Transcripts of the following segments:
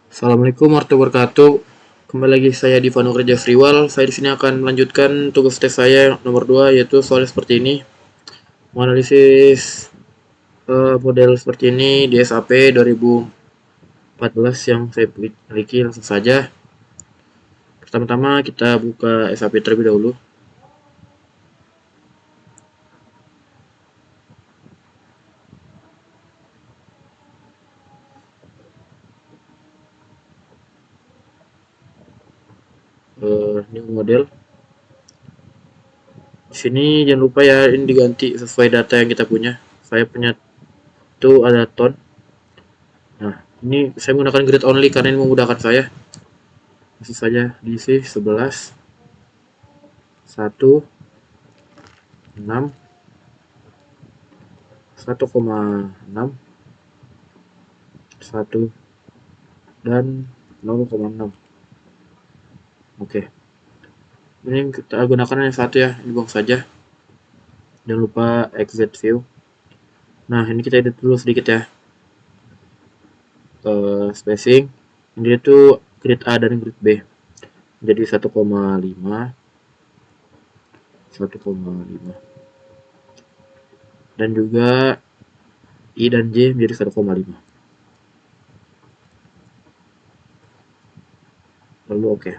Assalamualaikum warahmatullahi wabarakatuh. Kembali lagi saya di Vanu Kerja Friwal. Saya di sini akan melanjutkan tugas tes saya nomor 2 yaitu soal seperti ini. Menganalisis model seperti ini di SAP 2014 yang saya miliki. Langsung saja. Pertama-tama kita buka SAP terlebih dahulu. New model. Di sini jangan lupa ya ini diganti sesuai data yang kita punya. Saya punya itu ada ton. Nah, ini saya menggunakan grid only karena ini memudahkan saya. Langsung saja diisi 11 1 6 1,6 1 dan 0,6. Oke, ini kita gunakan yang satu ya, ini buang saja, jangan lupa exit view. Nah, ini kita edit dulu sedikit ya, spacing ini itu grid A dan grid B jadi 1,5 dan juga I dan J menjadi 1,5. Lalu oke.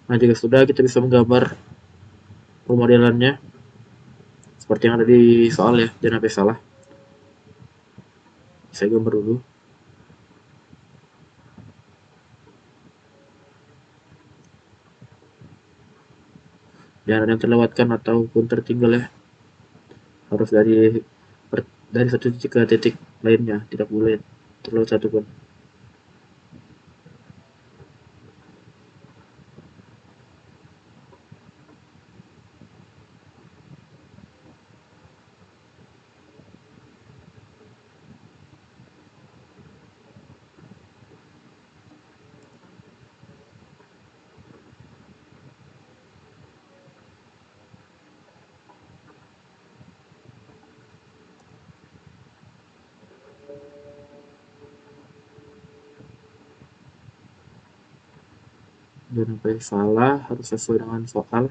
Nah, jika sudah, kita bisa menggambar pemodelannya seperti yang ada di soal ya, jangan sampai salah. Saya gambar dulu. Jangan ada yang terlewatkan ataupun tertinggal ya. Harus dari satu titik ke titik lainnya, tidak boleh terlewat satu pun. Jangan sampai salah, harus sesuai dengan soal.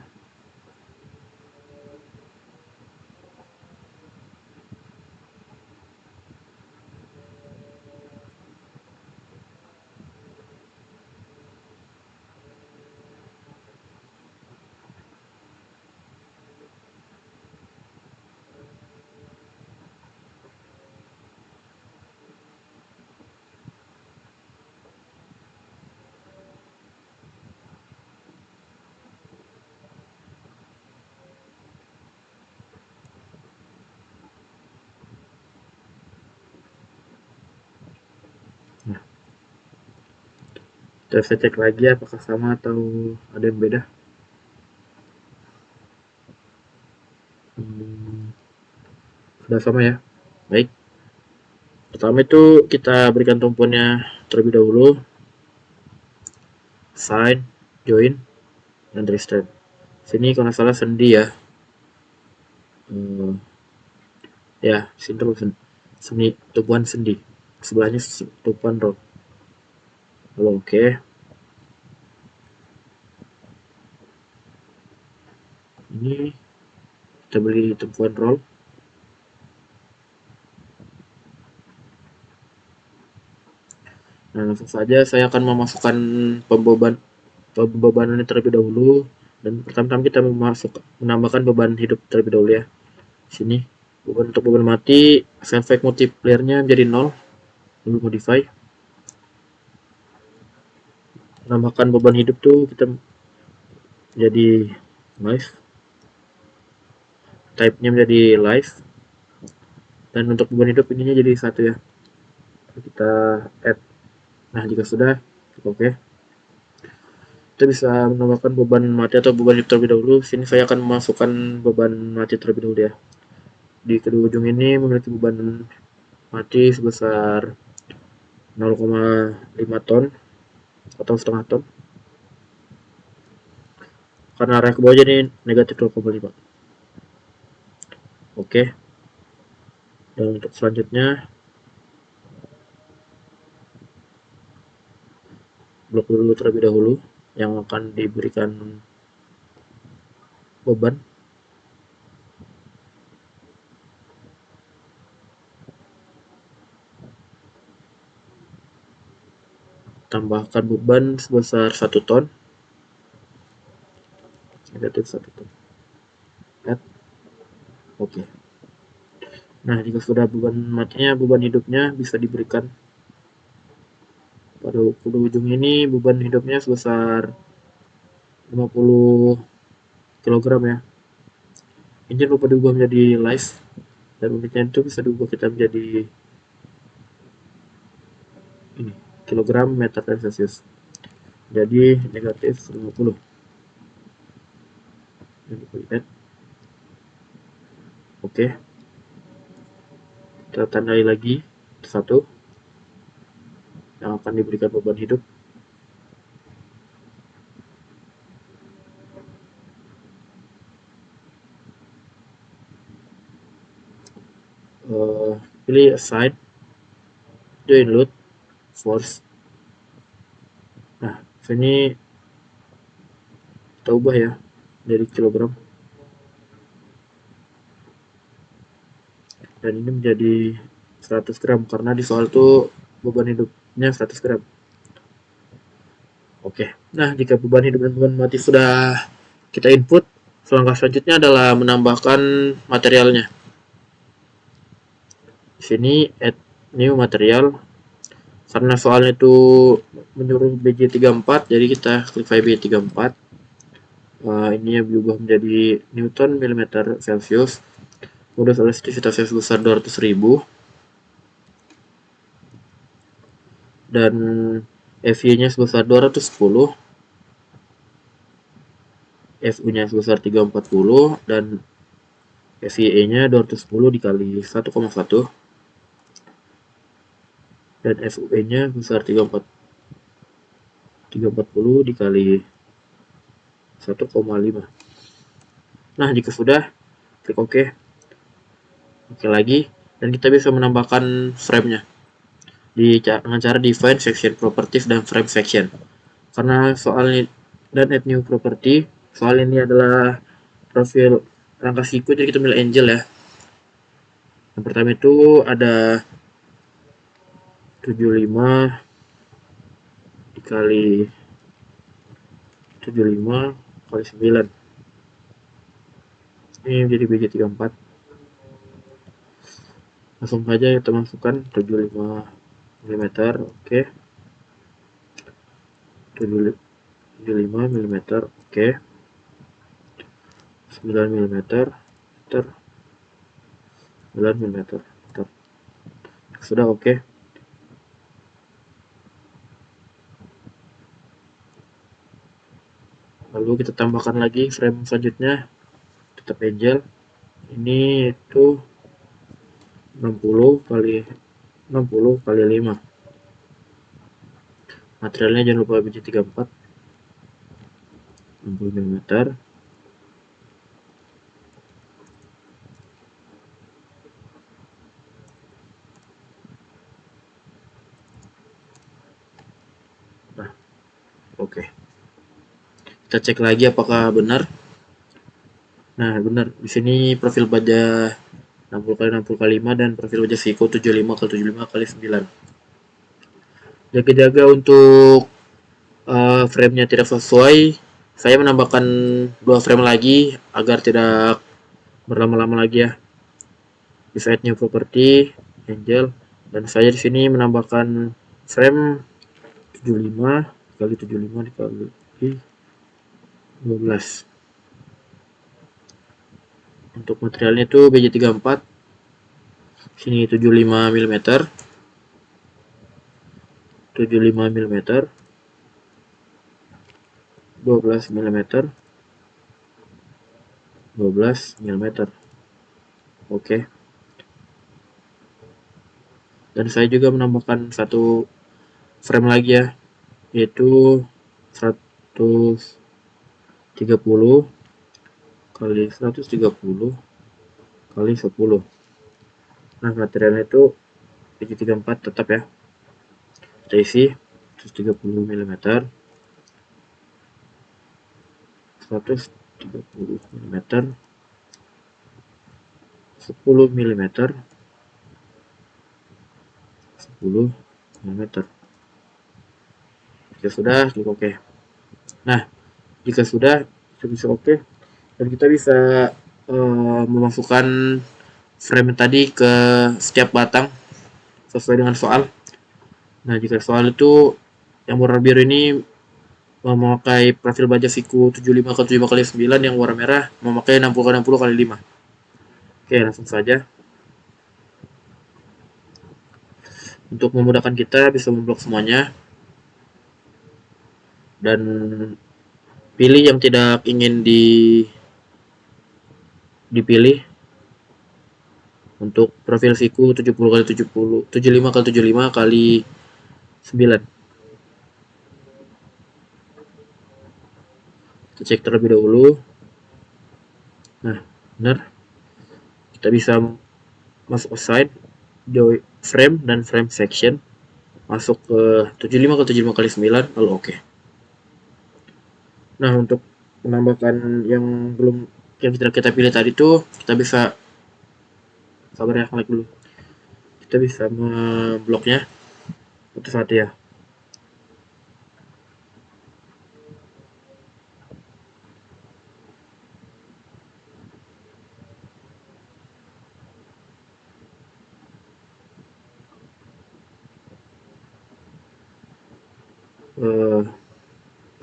Nah, kita bisa cek lagi apakah sama atau ada yang beda. Sudah sama ya. Baik. Pertama itu kita berikan tumpuannya terlebih dahulu. Sign, join, dan restrict. Sini kalau nggak salah sendi ya. Ya, sini terus seni tumpuan sendi. Sebelahnya tumpuan row. Lalu oke. Ini kita beri tumpuan roll. Nah, langsung saja saya akan memasukkan pembebanannya terlebih dahulu, dan pertama-tama kita menambahkan beban hidup terlebih dahulu ya. Sini untuk beban mati, self-effect multiplier-nya menjadi 0, lalu modify. Menambahkan beban hidup tuh kita jadi life, type-nya menjadi life, dan untuk beban hidup ininya jadi 1 ya. Kita add. Nah, jika sudah, oke. Kita bisa menambahkan beban mati atau beban hidup terlebih dahulu. Sini saya akan memasukkan beban mati terlebih dahulu ya. Di kedua ujung ini memiliki beban mati sebesar 0,5 ton atau setengah ton. Karena area ke bawah jadi negatif 0,5. Oke. Dan untuk selanjutnya blok dulu terlebih dahulu yang akan diberikan beban. Tambahkan beban sebesar 1 ton, negatif 1 ton. Lihat. Oke. Nah, jika sudah beban matinya, beban hidupnya bisa diberikan pada ujung ini. Beban hidupnya sebesar 50 kg ya. Engine lupa diubah menjadi live, dan unitnya itu bisa diubah kita menjadi ini, kilogram meter celcius. Jadi negatif 50. Oke, kita tandai lagi satu yang akan diberikan beban hidup. Pilih assign, join load, force. Nah, sini kita ubah ya dari kilogram, dan ini menjadi 100 gram karena di soal itu beban hidupnya 100 gram. Oke, nah jika beban hidup dan beban mati sudah kita input, langkah selanjutnya adalah menambahkan materialnya. Di sini add new material. Karena soalnya itu menyuruh BJ34, jadi kita klik file BJ34. Ini berubah menjadi Newton mm Celsius. Modus elastisitasnya sebesar 200.000 dan FY-nya sebesar 210, FU-nya sebesar 340, dan FYE-nya 210 dikali 1,1, dan FUE-nya sebesar 340 dikali 1,5. Nah, jika sudah, klik OK. Oke lagi, dan kita bisa menambahkan frame-nya dengan cara define section properties dan frame section. Karena soal ini dan add new property, soal ini adalah profil rangka siku, jadi kita milih angel ya. Yang pertama itu ada 75 dikali 75 kali 9. Ini menjadi BJ34. Langsung saja kita masukkan 75 mm. Oke. 75 mm. Oke. 9 mm. 9 mm. Sudah oke. Lalu kita tambahkan lagi frame selanjutnya, tetap angel. Ini itu 60 kali 5. Materialnya jangan lupa BJ34, 60 mm. Nah, oke. Kita cek lagi apakah benar. Nah, benar. Di sini profil baja 60 kali 60 kali 5 dan profil baja Seiko 75 kali 75 kali 9. Jaga-jaga untuk frame-nya tidak sesuai, saya menambahkan 2 frame lagi agar tidak berlama-lama lagi ya. Bisa add new property, angel, dan saya di sini menambahkan frame 75 kali 75 dikali 12. Untuk materialnya itu BJ34, sini 75 mm, 75 mm, 12 mm, 12 mm. Oke. Dan saya juga menambahkan satu frame lagi ya, yaitu 130 kali 130 kali 10. Nah, materialnya itu BJ34 tetap ya. Kita isi 130 mm, 130 mm, 10 mm, 10 mm. Jika sudah, klik OK. Nah, jika sudah, kita bisa OK, dan kita bisa memasukkan frame tadi ke setiap batang sesuai dengan soal. Nah, jika soal itu yang warna biru ini memakai profil baja siku 75x75x9, yang warna merah memakai 60x60x5. Oke, langsung saja. Untuk memudahkan kita bisa memblok semuanya, dan pilih yang tidak ingin dipilih. Untuk profil siku 70x70, 75x75x9. Kita cek terlebih dahulu. Nah, benar. Kita bisa masuk assign, join frame dan frame section, masuk ke 75x75x9, lalu OK. Nah, untuk menambahkan yang tidak kita pilih tadi tuh, kita bisa, sabar ya, like dulu. Kita bisa membloknya satu-satu ya.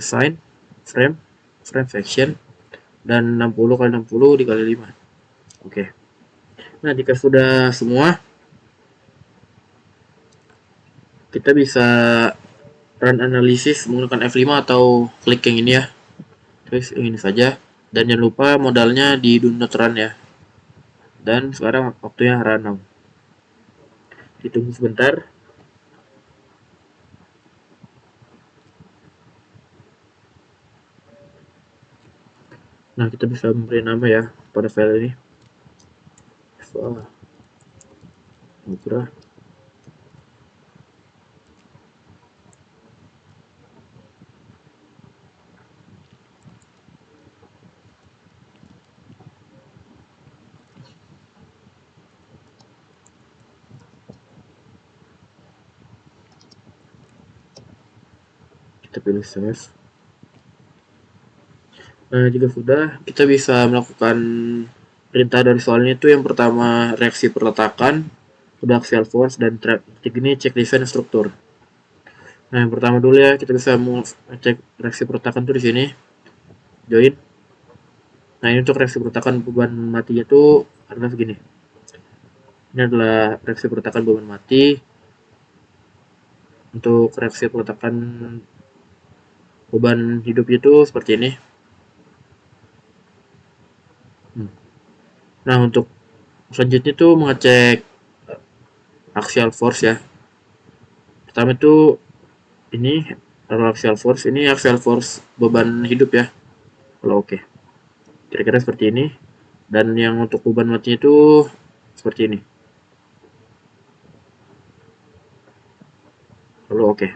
Assign, frame section, dan 60x60 dikali 5. Oke. Nah, jika sudah semua, kita bisa run analisis menggunakan F5 atau klik yang ini ya. Terus yang ini saja. Dan jangan lupa modalnya di do not run ya. Dan sekarang waktunya run now. Ditunggu sebentar. Nah, kita bisa memberi nama ya pada file ini. Opera. Kita pilih save. Nah, jika sudah, kita bisa melakukan perintah dari soalnya itu. Yang pertama, reaksi perletakan, udah axial force, dan trik ini cek desain struktur. Nah, yang pertama dulu ya, kita bisa cek reaksi perletakan tuh di sini, join. Nah, ini untuk reaksi perletakan beban mati itu adalah segini. Ini adalah reaksi perletakan beban mati. Untuk reaksi perletakan beban hidup itu seperti ini. Nah, untuk selanjutnya itu mengecek axial force ya. Pertama itu ini adalah axial force, ini axial force beban hidup ya. Kalau oke. Kira-kira seperti ini. Dan yang untuk beban matinya itu seperti ini. Lalu oke.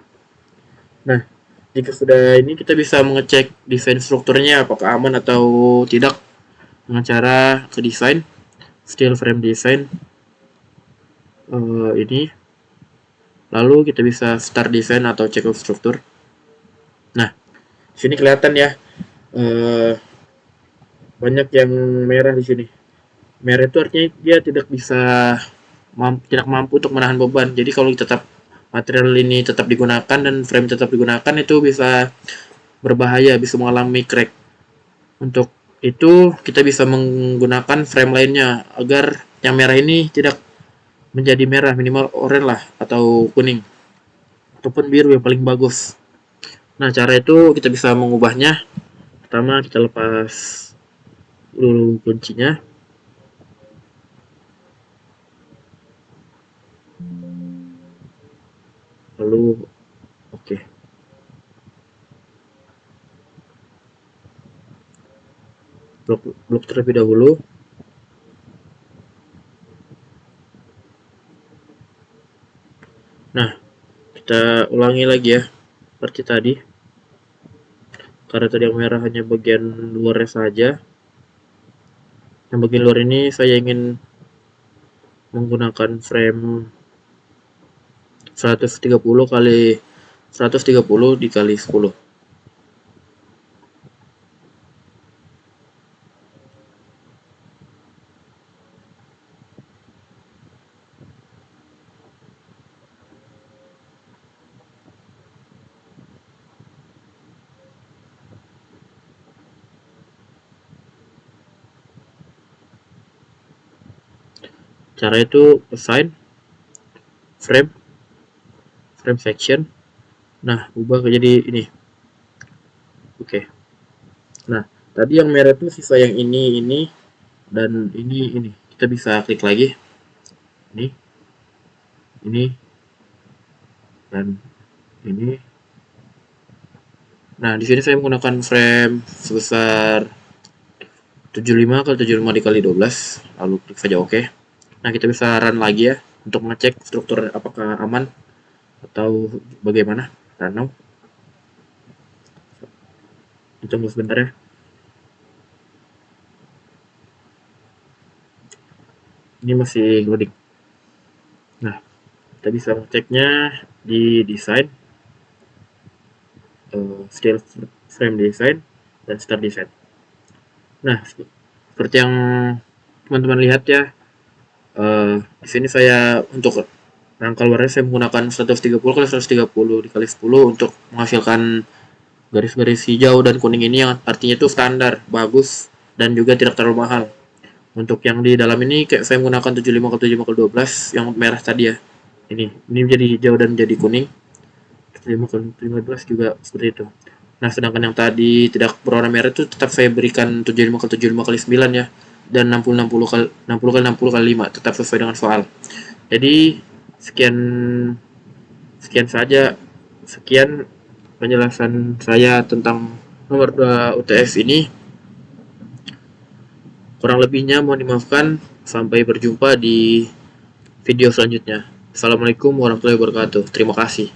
Nah, jika sudah ini kita bisa mengecek desain strukturnya apakah aman atau tidak dengan cara ke desain, steel frame design ini. Lalu kita bisa start design atau check out struktur. Nah, sini kelihatan ya banyak yang merah di sini. Merah itu artinya dia tidak mampu untuk menahan beban. Jadi kalau tetap material ini tetap digunakan dan frame tetap digunakan, itu bisa berbahaya, bisa mengalami crack. Untuk itu kita bisa menggunakan frame lainnya agar yang merah ini tidak menjadi merah, minimal oranye lah atau kuning ataupun biru yang paling bagus. Nah, cara itu kita bisa mengubahnya. Pertama kita lepas dulu kuncinya. Lalu oke. Blok terlebih dahulu. Nah, kita ulangi lagi ya. seperti tadi. Karena tadi yang merah hanya bagian luarnya saja, yang bagian luar ini saya ingin menggunakan frame 130 kali 130 dikali 10. Cara itu assign frame section. Nah, ubah jadi ini. Oke. Nah, tadi yang merah itu sisa yang ini dan ini. Kita bisa klik lagi. Ini dan ini. Nah, di sini saya menggunakan frame sebesar 75 kali 75 dikali 12, lalu klik saja OK. Nah, kita bisa run lagi ya untuk ngecek struktur apakah aman atau bagaimana. Run now. Tunggu sebentar ya. Ini masih loading. Nah, kita bisa ngeceknya di design, still frame design, dan start design. Nah, seperti yang teman-teman lihat ya, di sini saya untuk rangka luarnya saya menggunakan 130 kali 130 dikali 10 untuk menghasilkan garis-garis hijau dan kuning ini, yang artinya itu standar, bagus, dan juga tidak terlalu mahal. Untuk yang di dalam ini kayak saya menggunakan 75 kali 75 kali 12 yang merah tadi ya. Ini menjadi hijau dan jadi kuning. 75 kali 15 juga seperti itu. Nah, sedangkan yang tadi tidak berwarna merah itu tetap saya berikan 75 kali 75 kali 9 ya. Dan 60 kali 5 tetap sesuai dengan soal. Jadi sekian saja. Sekian penjelasan saya tentang nomor 2 UTS ini. Kurang lebihnya mohon dimaafkan. Sampai berjumpa di video selanjutnya. Assalamualaikum warahmatullahi wabarakatuh. Terima kasih.